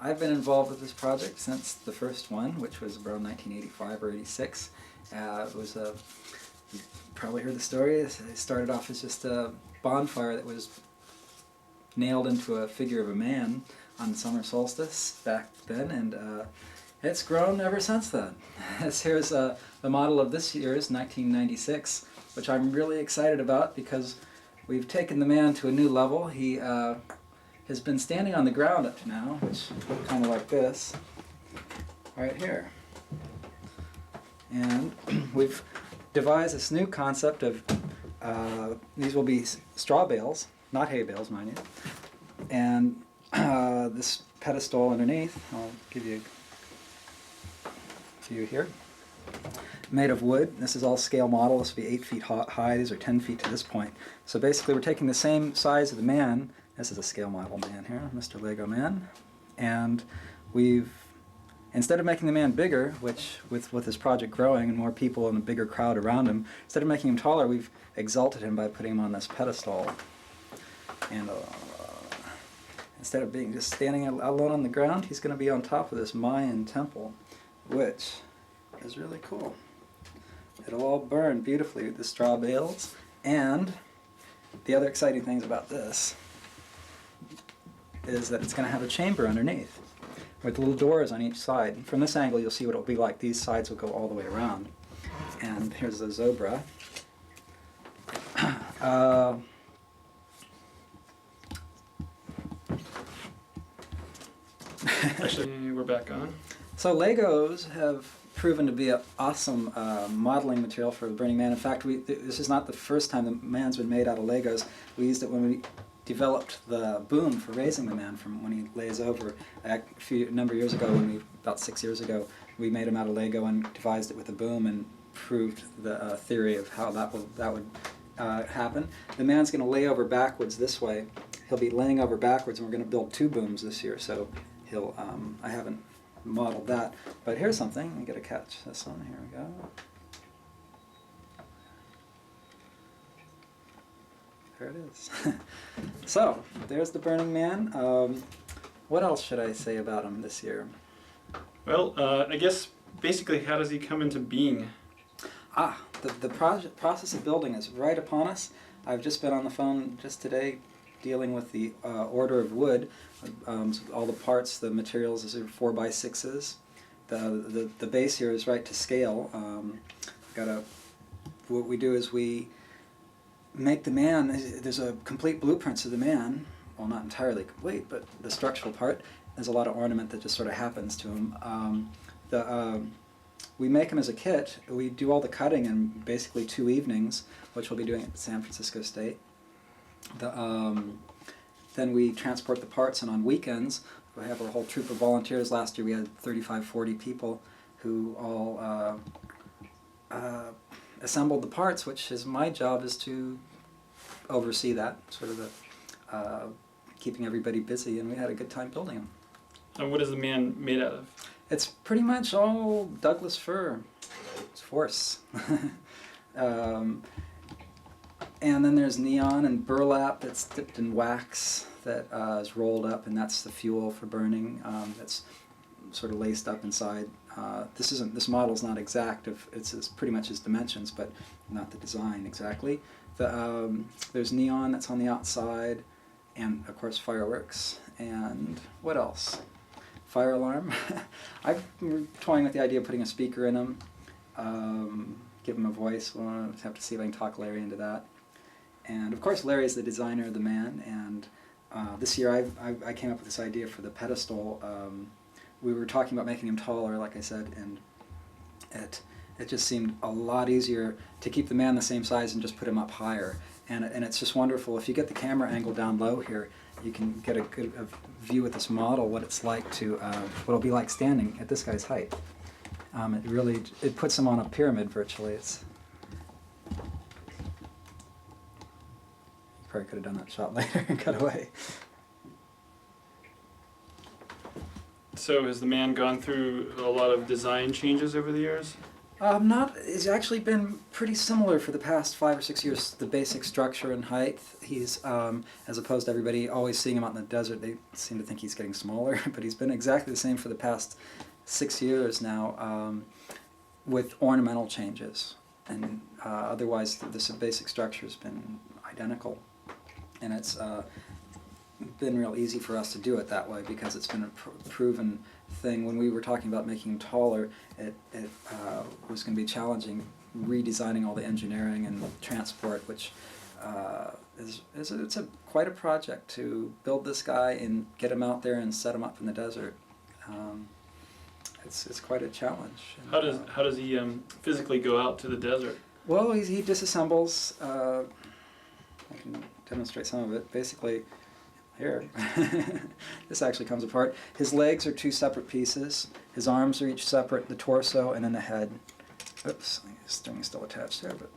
I've been involved with this project since the first one, which was around 1985 or 86. It was a, you probably heard the story. It started off as just a bonfire that was nailed into a figure of a man on summer solstice back then, and it's grown ever since then. Here's the model of this year's 1996, which I'm really excited about because we've taken the man to a new level. He has been standing on the ground up to now, which looked kind of like this, right here. And we've devised this new concept of, these will be straw bales, not hay bales, mind you. And this pedestal underneath, I'll give you a few here, made of wood. This is all scale model. This will be 8 feet high. These are 10 feet to this point. So basically we're taking the same size of the man. This is a scale model man here, Mr. Lego Man. And we've, instead of making the man bigger, which with this project growing and more people and a bigger crowd around him, instead of making him taller, we've exalted him by putting him on this pedestal. And instead of being just standing alone on the ground, he's going to be on top of this Mayan temple, which is really cool. It'll all burn beautifully with the straw bales. And the other exciting things about this is that it's going to have a chamber underneath with little doors on each side. From this angle you'll see what it'll be like. These sides will go all the way around. And here's the zebra. Actually, we're back on. So Legos have proven to be an awesome modeling material for the Burning Man. In fact, this is not the first time the man's been made out of Legos. We used it when we developed the boom for raising the man from when he lays over. A number of years ago, about 6 years ago, we made him out of Lego and devised it with a boom and proved the theory of how that would happen. The man's going to lay over backwards this way. He'll be laying over backwards, and we're going to build 2 booms this year. So he'll. I haven't modeled that, but here's something. I got to catch this one. Here we go. There it is. So there's the Burning Man. What else should I say about him this year? Well, I guess basically, how does he come into being? The process of building is right upon us. I've just been on the phone just today dealing with the order of wood. So all the parts, the materials, is 4x6s. The base here is right to scale. What we do is we make the man. There's a complete blueprints of the man. Well, not entirely complete, but the structural part. There's a lot of ornament that just sort of happens to him. We make him as a kit. We do all the cutting in basically 2 evenings, which we'll be doing at San Francisco State. Then we transport the parts, and on weekends we have a whole troop of volunteers. Last year we had 35, 40 people who all assembled the parts, which is my job, is to oversee that, sort of keeping everybody busy, and we had a good time building them. And what is the man made out of? It's pretty much all Douglas fir. It's force. And then there's neon and burlap that's dipped in wax that is rolled up, and that's the fuel for burning. That's sort of laced up inside. This model's not exact. It's pretty much his dimensions, but not the design exactly. There's neon that's on the outside, and of course fireworks. And what else? Fire alarm. I've been toying with the idea of putting a speaker in him. Give him a voice. We'll have to see if I can talk Larry into that. And of course Larry's the designer of the man, and this year I came up with this idea for the pedestal. We were talking about making him taller, like I said, and it just seemed a lot easier to keep the man the same size and just put him up higher. And it's just wonderful. If you get the camera angle down low here, you can get a good view with this model what it's like to, what it'll be like standing at this guy's height. It puts him on a pyramid virtually. Probably could have done that shot later and cut away. So has the man gone through a lot of design changes over the years? Not. It's actually been pretty similar for the past 5 or 6 years. The basic structure and height. He's as opposed to everybody always seeing him out in the desert. They seem to think he's getting smaller, but he's been exactly the same for the past 6 years now, with ornamental changes. And otherwise, the basic structure has been identical, and it's been real easy for us to do it that way because it's been a proven thing. When we were talking about making him taller, it was going to be challenging redesigning all the engineering and transport, which it's quite a project to build this guy and get him out there and set him up in the desert. It's quite a challenge. How does he physically go out to the desert? Well, he disassembles. I can demonstrate some of it. Basically, here, this actually comes apart. His legs are two separate pieces. His arms are each separate, the torso, and then the head. Oops, the string is still attached there, but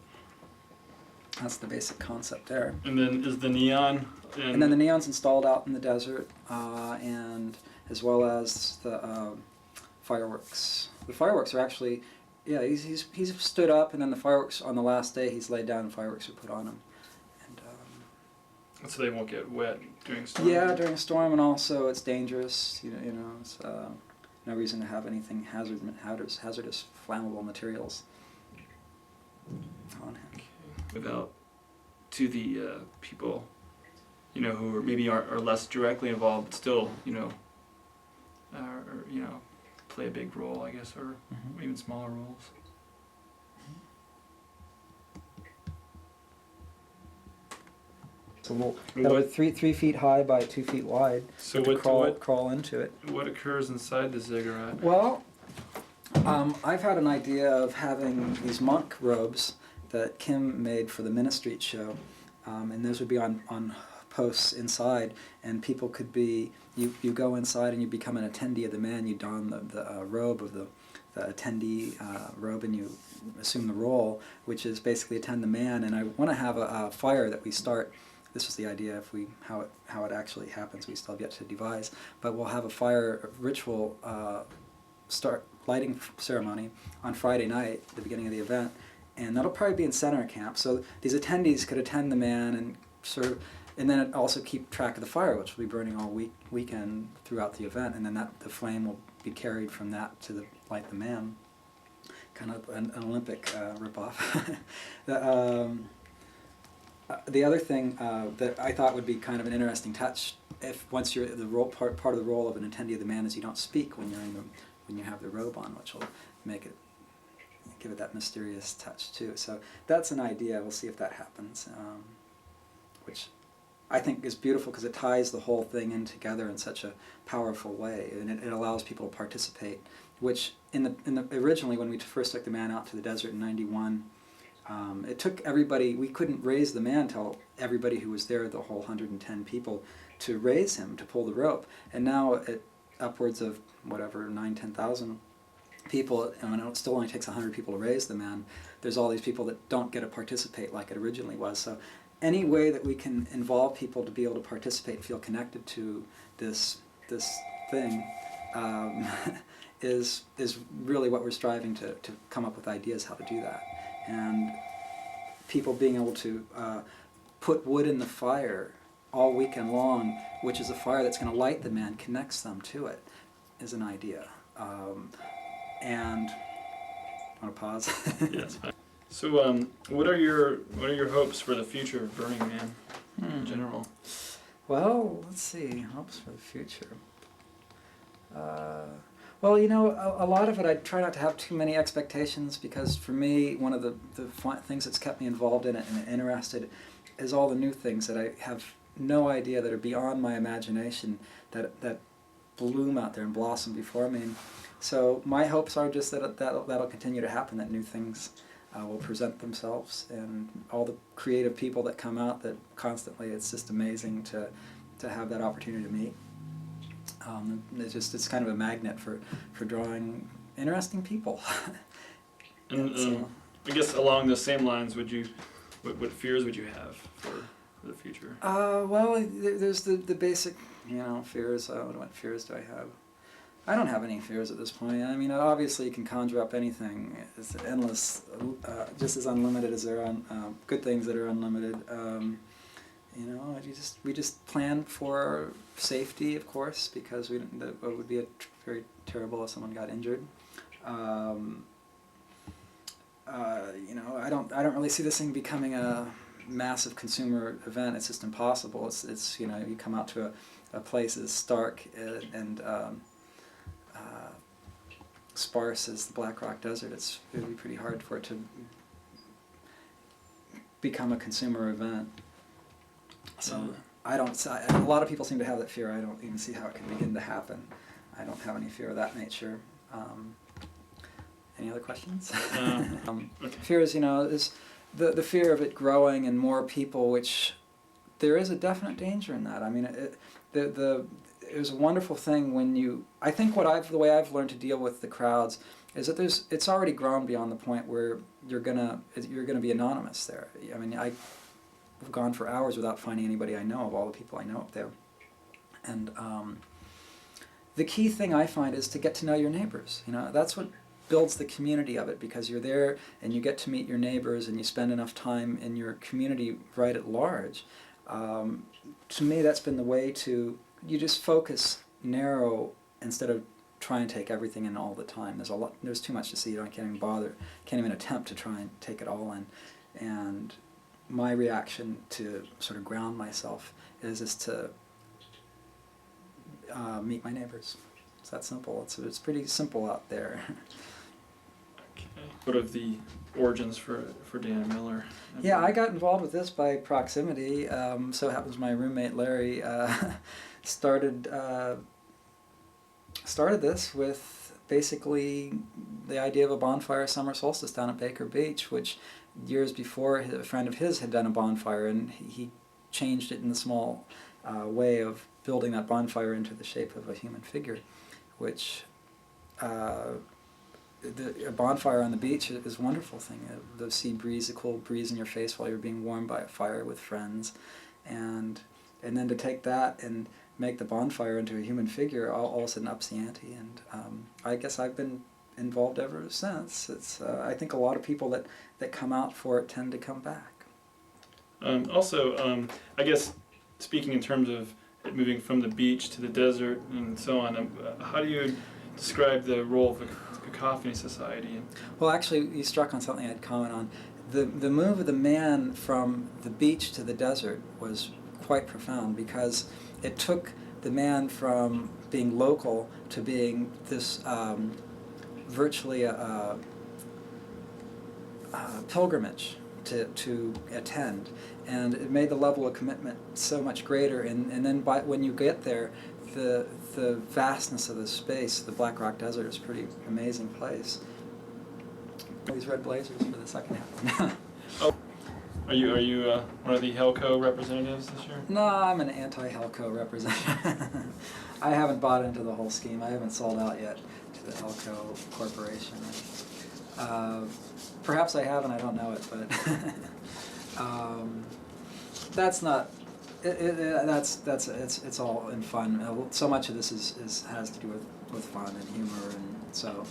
that's the basic concept there. And then is the neon? And then the neon's installed out in the desert, and as well as the fireworks. The fireworks are actually, yeah, he's stood up, and then the fireworks on the last day he's laid down and fireworks are put on him. So they won't get wet during storm? Yeah, during a storm, and also it's dangerous. You know, it's no reason to have anything hazardous, flammable materials on him. Okay. Without to the people, who are less directly involved, but still, play a big role, I guess, or even smaller roles. So we'll 3 feet high by 2 feet wide. So crawl into it. What occurs inside the ziggurat? Well, I've had an idea of having these monk robes that Kim made for the Ministreet show, and those would be on posts inside, and people could be, you go inside and you become an attendee of the man, you don the robe of the attendee robe, and you assume the role, which is basically attend the man. And I want to have a fire that we start. This was the idea. How it actually happens, we still have yet to devise. But we'll have a fire ritual start lighting ceremony on Friday night, the beginning of the event, and that'll probably be in center camp. So these attendees could attend the man and and then also keep track of the fire, which will be burning all weekend throughout the event, and then the flame will be carried from that to light the man. Kind of an Olympic ripoff. The other thing that I thought would be kind of an interesting touch, if once you're part of the role of an attendee of the man is you don't speak when you have the robe on, which will give it that mysterious touch too. So that's an idea. We'll see if that happens, which I think is beautiful because it ties the whole thing in together in such a powerful way, and it allows people to participate. Which originally when we first took the man out to the desert in '91. It took everybody, we couldn't raise the man till everybody who was there, the whole 110 people, to raise him, to pull the rope. And now upwards of 10,000 people, and it still only takes 100 people to raise the man, there's all these people that don't get to participate like it originally was. So any way that we can involve people to be able to participate and feel connected to this thing is really what we're striving to come up with ideas how to do that. And people being able to put wood in the fire all weekend long, which is a fire that's going to light the man, connects them to it, is an idea. And want to pause? Yes. So, what are your hopes for the future of Burning Man in general? Well, let's see. Hopes for the future. Well, a lot of it, I try not to have too many expectations, because for me, one of the things that's kept me involved in it and interested is all the new things that I have no idea, that are beyond my imagination, that bloom out there and blossom before me. So my hopes are just that'll continue to happen, that new things will present themselves, and all the creative people that come out, that constantly, it's just amazing to have that opportunity to meet. It's kind of a magnet for drawing interesting people. And I guess along the same lines, what fears would you have for the future? Well, there's the basic, fears. What fears do I have? I don't have any fears at this point. I mean, obviously you can conjure up anything. It's endless, just as unlimited as there are good things that are unlimited. You know, we just plan for safety, of course, because it would be very terrible if someone got injured. You know, I don't really see this thing becoming a massive consumer event. It's just impossible. It's you know, you come out to a place as stark and sparse as the Black Rock Desert. It would be pretty hard for it to become a consumer event. So a lot of people seem to have that fear. I don't even see how it can begin to happen. I don't have any fear of that nature. Any other questions? Okay. Fear is, you know, is the fear of it growing and more people, which there is a definite danger in that. I mean, it was a wonderful thing when you, I think the way I've learned to deal with the crowds is that it's already grown beyond the point where you're gonna be anonymous there. I mean, I've gone for hours without finding anybody I know of all the people I know up there. And the key thing I find is to get to know your neighbors. You know, that's what builds the community of it, because you're there and you get to meet your neighbors and you spend enough time in your community right at large. To me, that's been the way to, you just focus narrow instead of try and take everything in all the time. There's too much to see. I can't even bother, can't even attempt to try and take it all in. And my reaction to sort of ground myself is to meet my neighbors. It's that simple. It's pretty simple out there. Okay. What of the origins for Dan Miller? Yeah, I got involved with this by proximity. So it happens my roommate Larry started this with basically the idea of a bonfire summer solstice down at Baker Beach, which years before a friend of his had done a bonfire, and he changed it in the small way of building that bonfire into the shape of a human figure, which a bonfire on the beach is a wonderful thing. The sea breeze, the cool breeze in your face while you're being warmed by a fire with friends, and then to take that and make the bonfire into a human figure all of a sudden ups the ante. And I guess I've been involved ever since. I think a lot of people that come out for it tend to come back. Also, I guess speaking in terms of it moving from the beach to the desert and so on, how do you describe the role of the Cacophony Society? Well, actually, you struck on something I'd comment on. The move of the man from the beach to the desert was quite profound, because it took the man from being local to being this virtually a pilgrimage to attend, and it made the level of commitment so much greater. And then when you get there, the vastness of the space, the Black Rock Desert, is a pretty amazing place. These red blazers for the second half. Oh, are you one of the Helco representatives this year? No, I'm an anti-Helco representative. I haven't bought into the whole scheme. I haven't sold out yet to the Helco Corporation. Perhaps I have and I don't know it, but that's not. It's all in fun. So much of this has to do with fun and humor, and so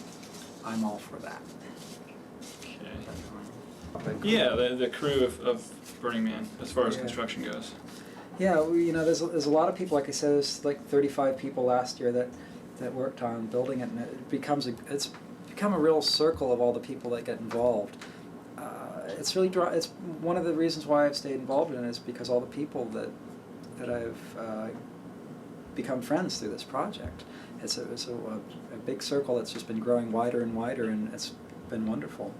I'm all for that. Okay. Yeah, the crew of Burning Man, as far as construction goes. Yeah, there's a lot of people. Like I said, there's like 35 people last year that worked on building it, and it's become a real circle of all the people that get involved. It's really it's one of the reasons why I've stayed involved in it, is because all the people that I've become friends through this project. It's a big circle that's just been growing wider and wider, and it's been wonderful.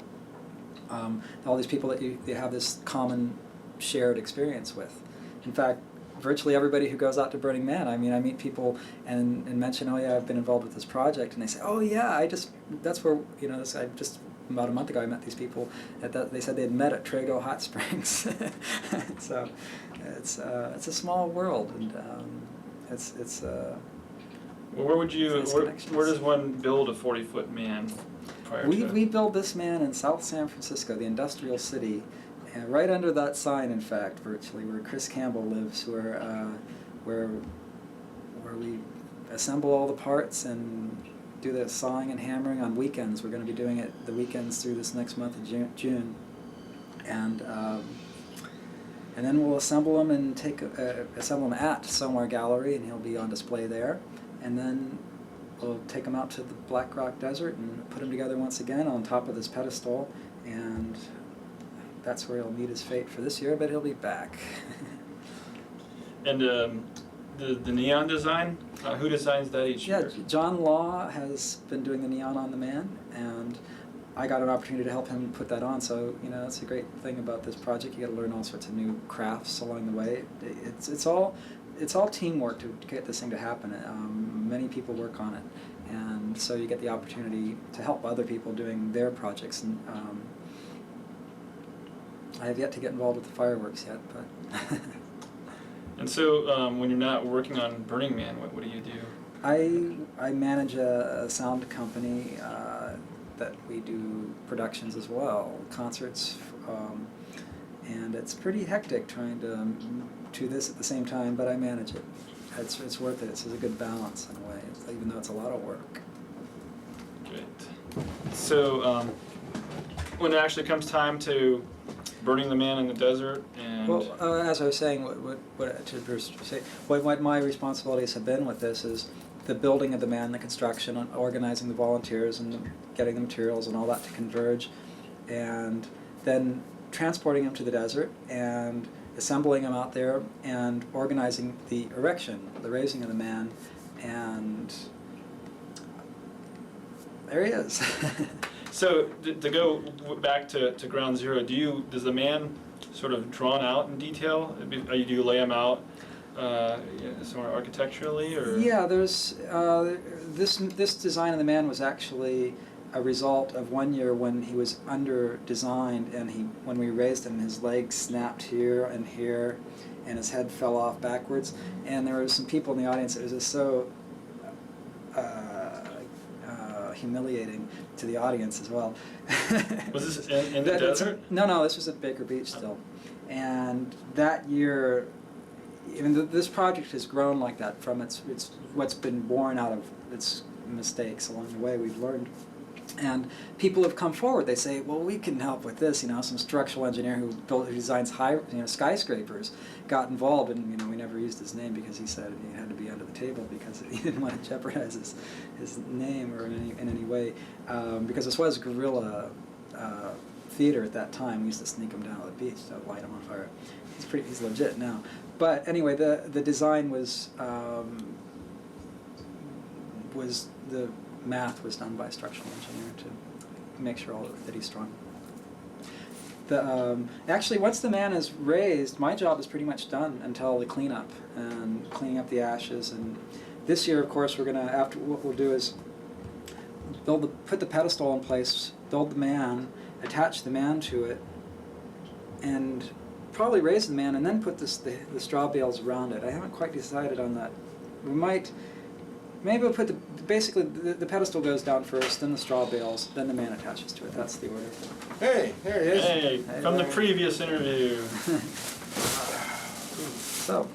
All these people that you have this common shared experience with. In fact, virtually everybody who goes out to Burning Man, I meet people and mention, oh yeah, I've been involved with this project, and they say, oh yeah, that's where, about a month ago I met these people, they said they had met at Trago Hot Springs. So it's a small world, and well, where does one build a 40-foot man prior to? We built this man in South San Francisco, the industrial city, and right under that sign, in fact, virtually, where Chris Campbell lives, where we assemble all the parts and do the sawing and hammering on weekends. We're going to be doing it the weekends through this next month of June. And then we'll assemble them and assemble them at Somewhere Gallery, and he'll be on display there. And then we'll take him out to the Black Rock Desert and put him together once again on top of this pedestal, and that's where he'll meet his fate for this year, but he'll be back. And the neon design, who designs that each year? Yeah, John Law has been doing the neon on the man, and I got an opportunity to help him put that on. So that's a great thing about this project. You got to learn all sorts of new crafts along the way. It's all teamwork to get this thing to happen. Many people work on it, and so you get the opportunity to help other people doing their projects. And I have yet to get involved with the fireworks yet, but. And so, when you're not working on Burning Man, what do you do? I manage a sound company that we do productions as well, concerts, and it's pretty hectic trying to do this at the same time, but I manage it. It's worth it. It's a good balance in a way, even though it's a lot of work. Great. So, when it actually comes time to burning the man in the desert, and well, as I was saying, what my responsibilities have been with this is the building of the man, the construction, and organizing the volunteers and getting the materials and all that to converge, and then transporting him to the desert and assembling him out there and organizing the erection, the raising of the man, and there he is. So to go back to ground zero, does the man sort of drawn out in detail? Do you lay him out somewhere architecturally, or? Yeah, there's this design of the man was actually a result of one year when he was under designed, and when we raised him, his legs snapped here, and his head fell off backwards, and there were some people in the audience. It was just so humiliating to the audience as well. Was this in the desert? No, this was at Baker Beach still. And that year, this project has grown like that from it's what's been born out of its mistakes along the way. We've learned. And people have come forward. They say, well, we can help with this. Some structural engineer who designs skyscrapers got involved, and we never used his name because he said he had to be under the table because he didn't want to jeopardize his name or in any way, because this was guerrilla theater at that time. We used to sneak him down to the beach to light him on fire. He's legit now. But anyway, the design was the math was done by a structural engineer to make sure that he's strong. Actually, once the man is raised, my job is pretty much done until the cleanup and cleaning up the ashes. And this year, of course, what we'll do is put the pedestal in place, build the man, attach the man to it, and probably raise the man, and then put the straw bales around it. I haven't quite decided on that. Maybe we'll put basically the pedestal goes down first, then the straw bales, then the man attaches to it. That's the order. Hey, there he is. Hey, from the previous interview. So